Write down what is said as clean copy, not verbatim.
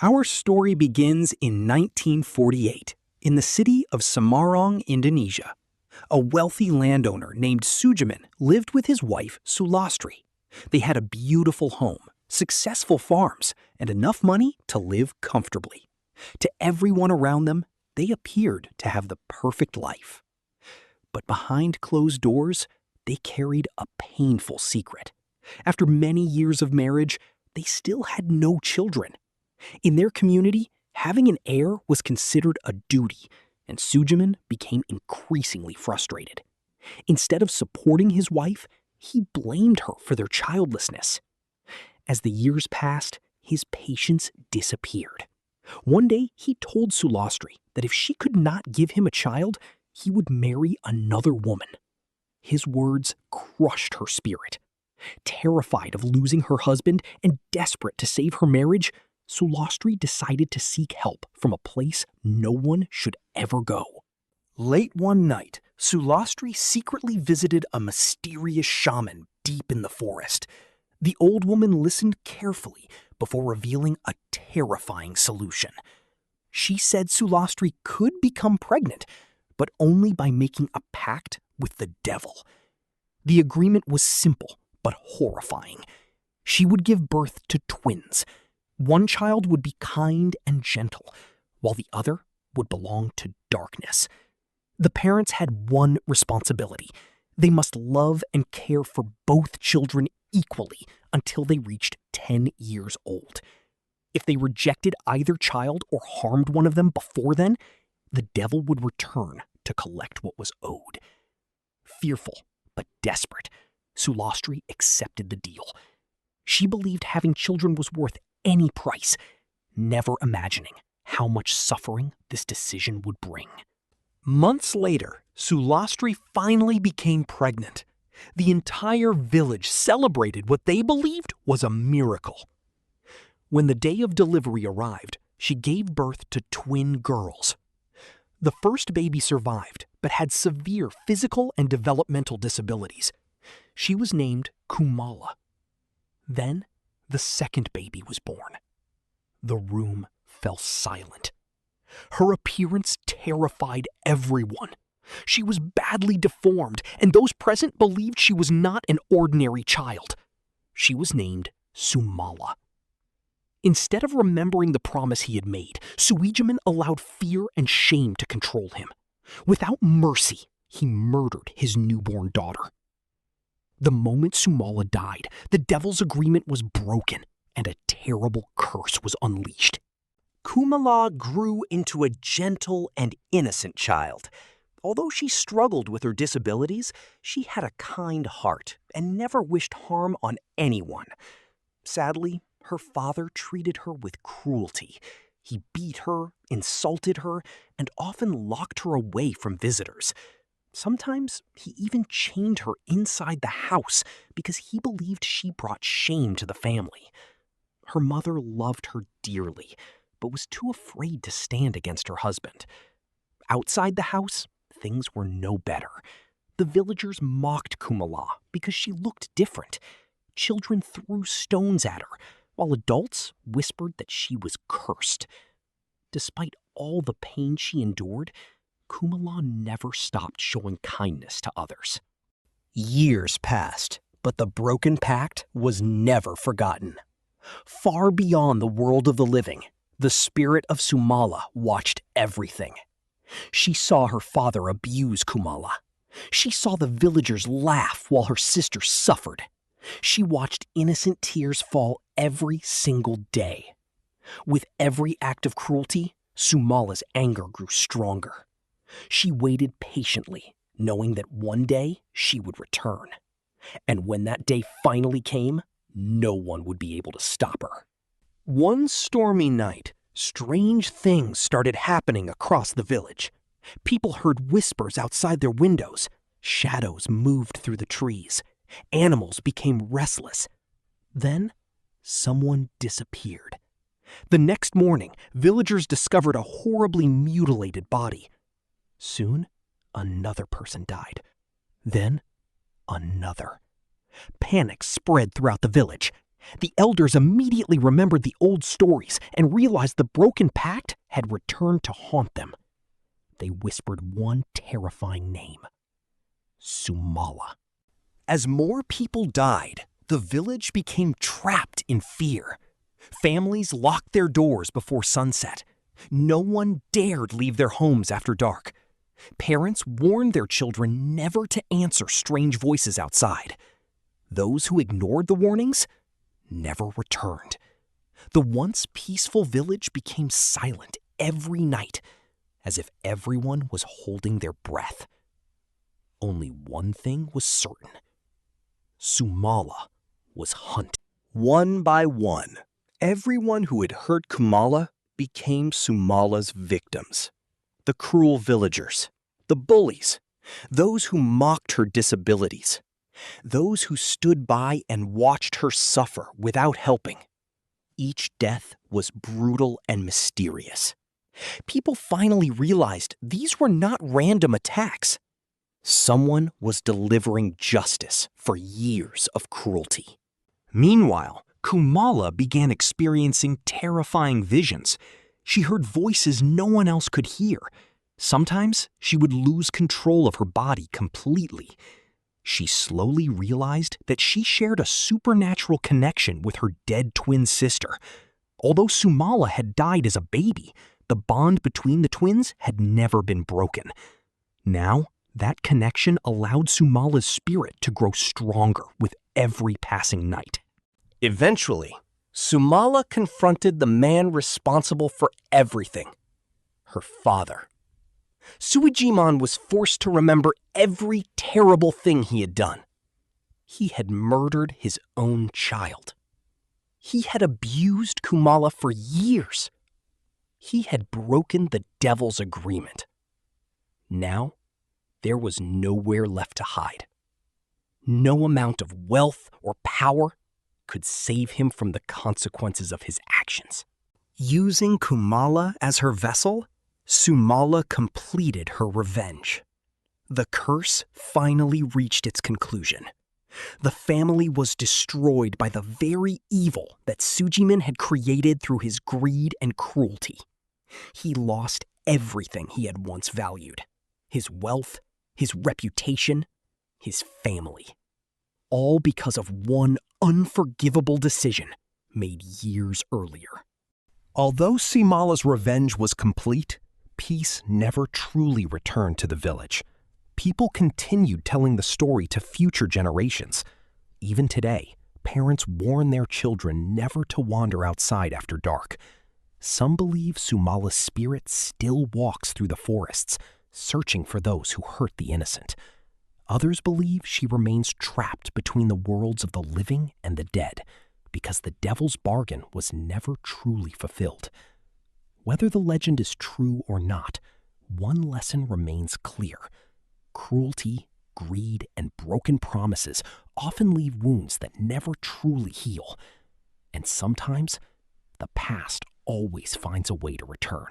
Our story begins in 1948 in the city of Semarang, Indonesia. A wealthy landowner named Sujiman lived with his wife Sulastri. They had a beautiful home, successful farms, and enough money to live comfortably. To everyone around them, they appeared to have the perfect life. But behind closed doors, they carried a painful secret. After many years of marriage, they still had no children. In their community, having an heir was considered a duty, and Sujiman became increasingly frustrated. Instead of supporting his wife, he blamed her for their childlessness. As the years passed, his patience disappeared. One day, he told Sulastri that if she could not give him a child, he would marry another woman. His words crushed her spirit. Terrified of losing her husband and desperate to save her marriage, Sulastri decided to seek help from a place no one should ever go. Late one night, Sulastri secretly visited a mysterious shaman deep in the forest. The old woman listened carefully before revealing a terrifying solution. She said Sulastri could become pregnant, but only by making a pact with the devil. The agreement was simple but horrifying. She would give birth to twins. One child would be kind and gentle, while the other would belong to darkness. The parents had one responsibility. They must love and care for both children equally until they reached 10 years old. If they rejected either child or harmed one of them before then, the devil would return to collect what was owed. Fearful but desperate, Sulastri accepted the deal. She believed having children was worth any price, never imagining how much suffering this decision would bring. Months later, Sulastri finally became pregnant. The entire village celebrated what they believed was a miracle. When the day of delivery arrived, she gave birth to twin girls. The first baby survived, but had severe physical and developmental disabilities. She was named Sumala. Then, the second baby was born. The room fell silent. Her appearance terrified everyone. She was badly deformed, and those present believed she was not an ordinary child. She was named Sumala. Instead of remembering the promise he had made, Suijaman allowed fear and shame to control him. Without mercy, he murdered his newborn daughter. The moment Sumala died, the devil's agreement was broken, and a terrible curse was unleashed. Sumala grew into a gentle and innocent child. Although she struggled with her disabilities, she had a kind heart and never wished harm on anyone. Sadly, her father treated her with cruelty. He beat her, insulted her, and often locked her away from visitors. Sometimes he even chained her inside the house because he believed she brought shame to the family. Her mother loved her dearly, but was too afraid to stand against her husband. Outside the house, things were no better. The villagers mocked Sumala because she looked different. Children threw stones at her, while adults whispered that she was cursed. Despite all the pain she endured, Sumala never stopped showing kindness to others. Years passed, but the broken pact was never forgotten. Far beyond the world of the living, the spirit of Sumala watched everything. She saw her father abuse Sumala. She saw the villagers laugh while her sister suffered. She watched innocent tears fall every single day. With every act of cruelty, Sumala's anger grew stronger. She waited patiently, knowing that one day she would return. And when that day finally came, no one would be able to stop her. One stormy night, strange things started happening across the village. People heard whispers outside their windows. Shadows moved through the trees. Animals became restless. Then, someone disappeared. The next morning, villagers discovered a horribly mutilated body. Soon, another person died. Then, another. Panic spread throughout the village. The elders immediately remembered the old stories and realized the broken pact had returned to haunt them. They whispered one terrifying name: Sumala. As more people died, the village became trapped in fear. Families locked their doors before sunset. No one dared leave their homes after dark. Parents warned their children never to answer strange voices outside. Those who ignored the warnings never returned. The once peaceful village became silent every night, as if everyone was holding their breath. Only one thing was certain: Sumala was hunted. One by one, everyone who had hurt Kumala became Sumala's victims. The cruel villagers, the bullies, those who mocked her disabilities, those who stood by and watched her suffer without helping. Each death was brutal and mysterious. People finally realized these were not random attacks. Someone was delivering justice for years of cruelty. Meanwhile, Kumala began experiencing terrifying visions. She heard voices no one else could hear. Sometimes she would lose control of her body completely. She slowly realized that she shared a supernatural connection with her dead twin sister. Although Sumala had died as a baby, the bond between the twins had never been broken. Now, that connection allowed Sumala's spirit to grow stronger with every passing night. Eventually, Sumala confronted the man responsible for everything: her father. Suijiman was forced to remember every terrible thing he had done. He had murdered his own child. He had abused Kumala for years. He had broken the devil's agreement. Now, there was nowhere left to hide. No amount of wealth or power could save him from the consequences of his actions. Using Kumala as her vessel, Sumala completed her revenge. The curse finally reached its conclusion. The family was destroyed by the very evil that Sujiman had created through his greed and cruelty. He lost everything he had once valued: his wealth, his reputation, his family. All because of one unforgivable decision made years earlier. Although Sumala's revenge was complete, peace never truly returned to the village. People continued telling the story to future generations. Even today, parents warn their children never to wander outside after dark. Some believe Sumala's spirit still walks through the forests, searching for those who hurt the innocent. Others believe she remains trapped between the worlds of the living and the dead, because the devil's bargain was never truly fulfilled. Whether the legend is true or not, one lesson remains clear: cruelty, greed, and broken promises often leave wounds that never truly heal. And sometimes, the past always finds a way to return.